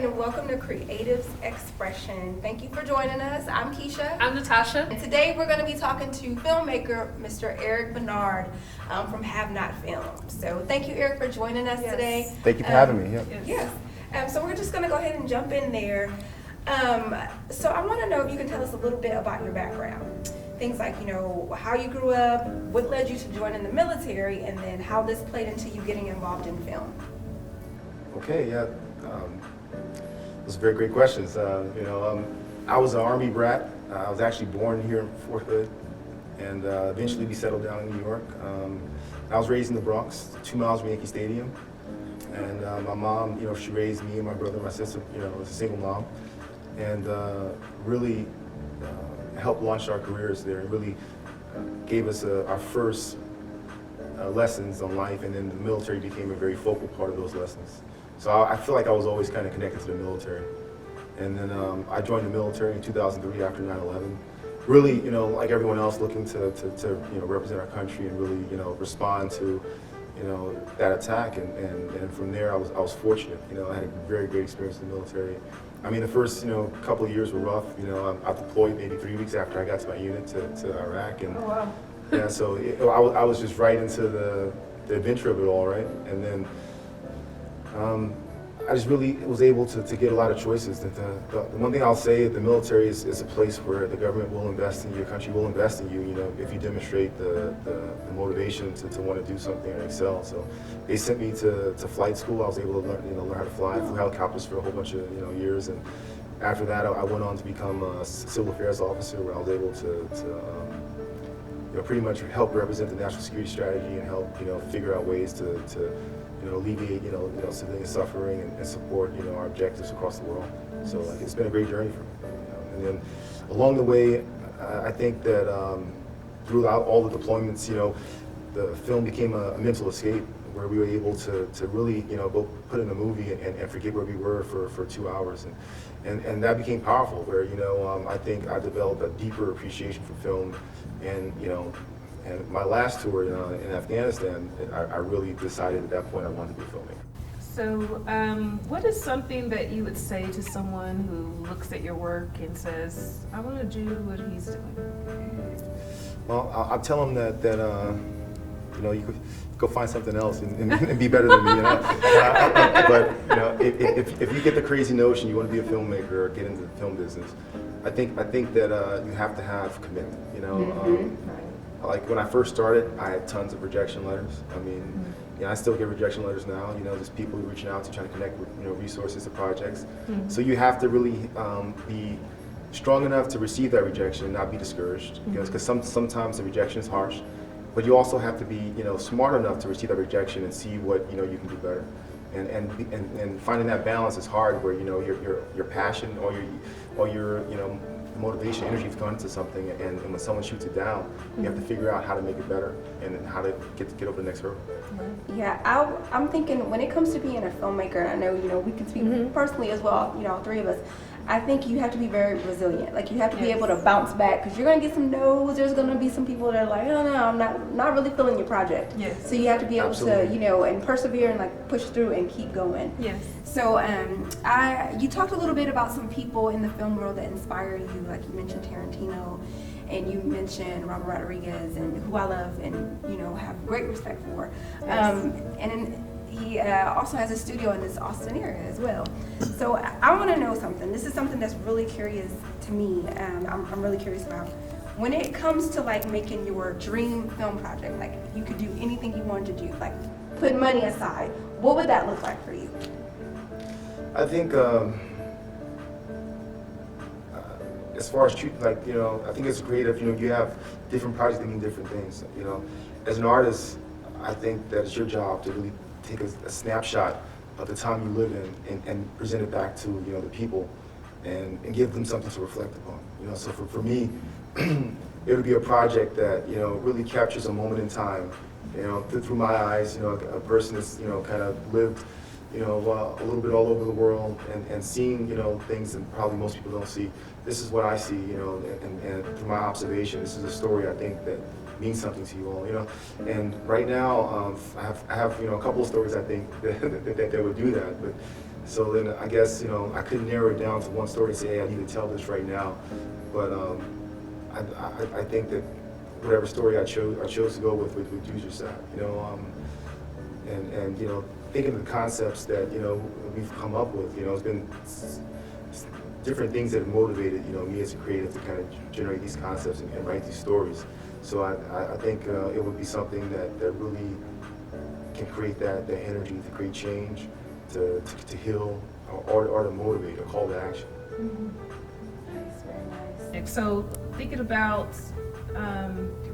and welcome to Creatives Expression. Thank you for joining us. I'm Kisha. I'm Natasha. And today we're going to be talking to filmmaker Mr. Erik Bernard from Have Not Filmed. So thank you, Erik, for joining us today. Thank you for having me. Yes. So we're just going to go ahead and jump in there. So I want to know if you can tell us a little bit about your background. Things like, how you grew up, what led you to join in the military, and then how this played into you getting involved in film. Okay, yeah. Those are very great questions. I was an Army brat. I was actually born here in Fort Hood, and eventually we settled down in New York. I was raised in the Bronx, 2 miles from Yankee Stadium, and my mom, she raised me and my brother and my sister, as a single mom, and really helped launch our careers there. It really gave us our first lessons on life, and then the military became a very focal part of those lessons. So I feel like I was always kind of connected to the military. And then I joined the military in 2003 after 9/11. Really, like everyone else, looking to represent our country and really, respond to, that attack. And from there, I was fortunate. I had a very great experience in the military. I mean, the first, couple of years were rough. I deployed maybe 3 weeks after I got to my unit to Iraq. And Oh, wow. yeah, so I was just right into the adventure of it all, right? And then I just really was able to get a lot of choices. The one thing I'll say, the military is a place where the government will invest in you, your country will invest in you, if you demonstrate the motivation to want to do something and excel. So they sent me to flight school. I was able to learn how to fly. I flew helicopters for a whole bunch of years, and after that I went on to become a civil affairs officer, where I was able to pretty much help represent the national security strategy and help figure out ways to alleviate, civilian suffering and support, our objectives across the world. So it's been a great journey for me. And then along the way, I think that throughout all the deployments, the film became a mental escape, where we were able to really, go put in a movie and forget where we were for 2 hours. And that became powerful, where, I think I developed a deeper appreciation for film. And my last tour in Afghanistan, I really decided at that point I wanted to be a filmmaker. So, what is something that you would say to someone who looks at your work and says, I want to do what he's doing? Well, I'll tell them that you could go find something else and be better than me. But if you get the crazy notion you want to be a filmmaker or get into the film business, I think that you have to have commitment. Like when I first started, I had tons of rejection letters. I mean, I still get rejection letters now. Just people reaching out to try to connect with resources to projects. So you have to really be strong enough to receive that rejection and not be discouraged. Because sometimes the rejection is harsh, but you also have to be smart enough to receive that rejection and see what you can do better. And finding that balance is hard, where your passion or your motivation, energy has gone into something, and when someone shoots it down, you have to figure out how to make it better and how to get over the next hurdle. Yeah, I'm thinking when it comes to being a filmmaker, and I know we can speak personally as well, all three of us. I think you have to be very resilient. Like, you have to be able to bounce back, because you're going to get some no's. There's going to be some people that are like, oh no, I'm not really feeling your project. Yes. So you have to be able Absolutely. to, and persevere and push through and keep going. Yes. So you talked a little bit about some people in the film world that inspire you. Like, you mentioned Tarantino, and you mentioned Robert Rodriguez, and who I love and have great respect for. Yes. He also has a studio in this Austin area as well. So I want to know something. This is something that's really curious to me. I'm really curious about. When it comes to making your dream film project, if you could do anything you wanted to do, put money aside, what would that look like for you? I think as far as I think it's creative. You have different projects that mean different things. As an artist, I think that it's your job to really take a snapshot of the time you live in and present it back to the people and give them something to reflect upon. So for me, it would be a project that really captures a moment in time, through my eyes. A person that's kind of lived a little bit all over the world and seeing things that probably most people don't see. This is what I see, and through my observation, this is a story I think that means something to you all, And right now, I have a couple of stories I think that would do that. But So then I guess, you know, I couldn't narrow it down to one story and say, hey, I need to tell this right now. But I think that whatever story I chose to go with Kisha, you know, and you know, thinking of the concepts that, you know, we've come up with, you know, it's been different things that have motivated, you know, me as a creative to kind of generate these concepts and write these stories. So I think it would be something that really can create that energy to create change, to heal, or to motivate, a call to action. Nice, very nice. So thinking about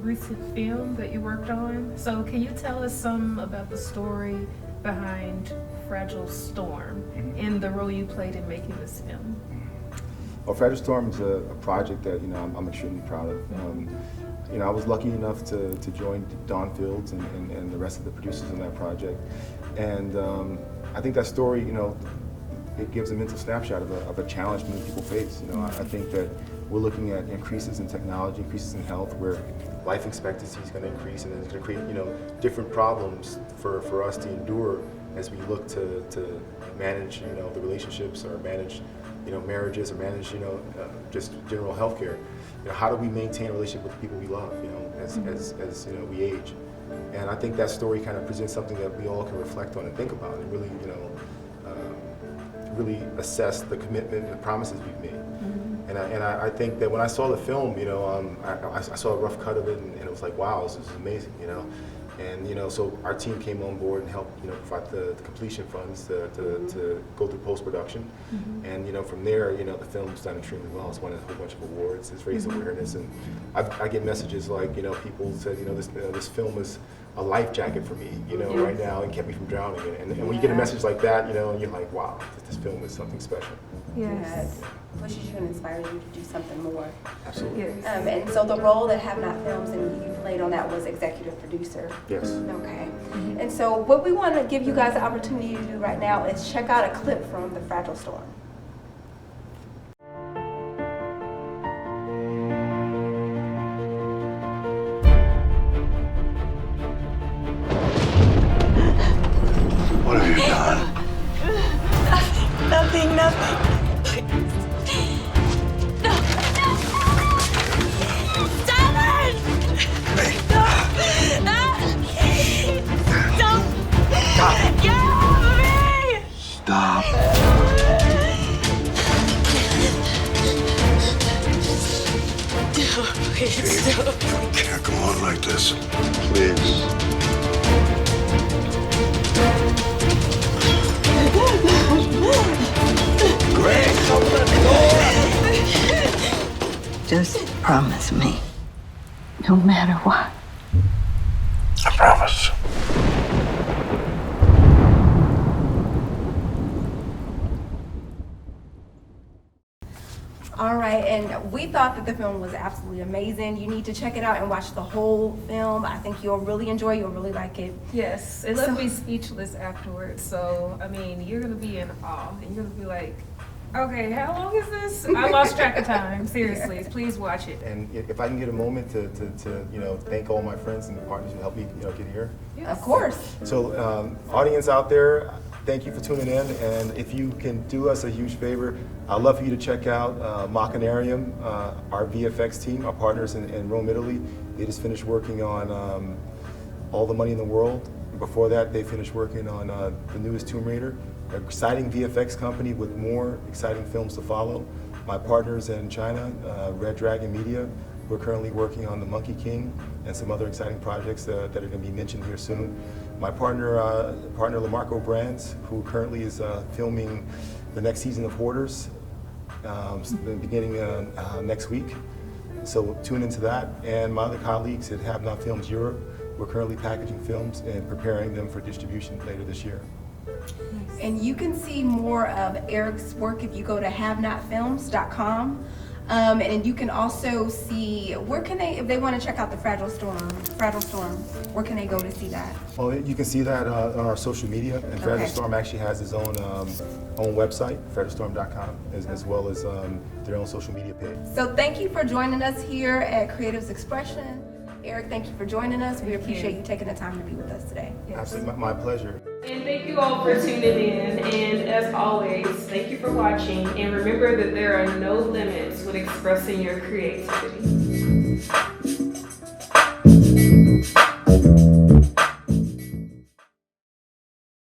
recent film that you worked on, so can you tell us some about the story behind Fragile Storm and the role you played in making this film? Well, Fragile Storm is a project that, you know, I'm extremely proud of. You know, I was lucky enough to join Don Fields and the rest of the producers on that project. And I think that story, you know, it gives a mental snapshot of a challenge many people face. You know, I think that we're looking at increases in technology, increases in health, where life expectancy is going to increase, and it's going to create, you know, different problems for us to endure as we look to manage, you know, the relationships, or manage, you know, marriages, or manage, you know, just general health care. You know, how do we maintain a relationship with the people we love, you know, as you know, we age? And I think that story kind of presents something that we all can reflect on and think about, and really, you know, really assess the commitment and the promises we've made. And I think that when I saw the film, you know, I saw a rough cut of it, and it was like, wow, this is amazing, you know. And, you know, so our team came on board and helped, you know, provide the completion funds to go through post-production. And, you know, from there, you know, the film's done extremely well. It's won a whole bunch of awards. It's raised awareness. And I get messages like, you know, people said, you know, this film is a life jacket for me, you know, right now, and kept me from drowning. And when you get a message like that, you know, you're like, wow, this film is something special. Yes. Pushes you and inspires you to do something more. Absolutely. Yes. And so the role that Have Not Films and you played on that was executive producer. Yes. Okay. And so what we want to give you guys the opportunity to do right now is check out a clip from The Fragile Storm. What have you done? Nothing. No. Stop it! Hey. No. Don't. Get off of me! Stop. Please, no. Can't go on like this. Please. Greg, open the door! Just promise me, no matter what. I promise. All right, and we thought that the film was absolutely amazing. You need to check it out and watch the whole film. I think you'll really enjoy it. You'll really like it. Yes, it left me speechless afterwards. So, I mean, you're going to be in awe. And you're going to be like, okay, how long is this? I lost track of time. Seriously, please watch it. And if I can get a moment to you know, thank all my friends and the partners who helped me, you know, get here. Yes. Of course. So, audience out there, thank you for tuning in. And if you can do us a huge favor, I'd love for you to check out Machinarium, our VFX team, our partners in Rome, Italy. They just finished working on All the Money in the World. Before that, they finished working on the newest Tomb Raider. An exciting VFX company with more exciting films to follow. My partners in China, Red Dragon Media, we're currently working on The Monkey King and some other exciting projects that are going to be mentioned here soon. My partner Lamarco Brands, who currently is filming the next season of Hoarders, beginning next week. So tune into that. And my other colleagues at Have Not Films Europe, we're currently packaging films and preparing them for distribution later this year. And you can see more of Erik's work if you go to havenotfilms.com. And you can also see, where can they, if they want to check out the Fragile Storm, where can they go to see that? Well, you can see that on our social media, and Fragile Storm actually has its own website, fragilestorm.com, as well as their own social media page. So thank you for joining us here at Creatives Expression. Erik, thank you for joining us. We appreciate you taking the time to be with us today. Absolutely, my pleasure. And thank you all for tuning in. And as always, thank you for watching, and remember that there are no limits with expressing your creativity.